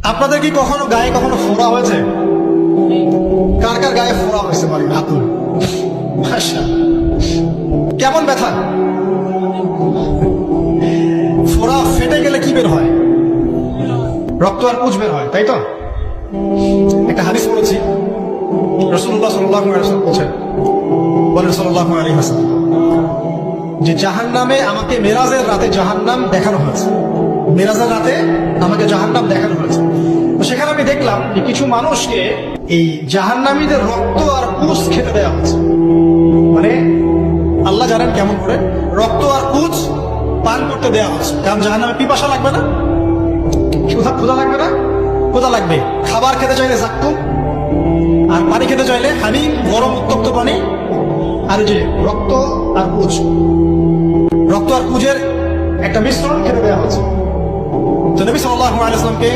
আপনাদের কি কখনো গায়ে কখনো ফোড়া হয়েছে? কার কার গায়ে ফোড়া হয়েছে মানে হাত তুলে? মাশাআল্লাহ। কেমন ব্যথা? ফোড়া ফেটে গেলে কি বের হয়? রক্ত আর পুঁজ বের হয়, তাই তো? একটা হাদিস পড়েছি, রাসূলুল্লাহ সাল্লাল্লাহু আলাইহি ওয়াসাল্লাম বলেন, সাল্লাল্লাহু আলাইহি ওয়াসাল্লাম, যে জাহান্নামে আমাকে মেরাজের রাতে জাহান্নাম দেখানো হয়েছে। মেরাজের রাতে আমাকে জাহান্নাম দেখানো হয়েছে। তো সেখানে আমি দেখলাম যে কিছু মানুষকে এই জাহান্নামীদের রক্ত আর পুঁজ খেতে দেওয়া হচ্ছে। মানে আল্লাহ জানেন কেমন করে রক্ত আর পুঁজ পান করতে দেওয়া হচ্ছে। কারণ জাহান্নামে পিপাসা লাগবে না, ক্ষুধা লাগবে না, ক্ষুধা লাগবে। খাবার খেতে চাইলে জাক্কুম, আর পানি খেতে চাইলে হামিম, গরম উত্তপ্ত পানি। আর যে রক্ত আর পুঁজ, রক্ত আর পুঁজের একটা মিশ্রণ খেতে দেওয়া হচ্ছে। তো নবী সাল্লাল্লাহু আলাইহি ওয়াসাল্লামকে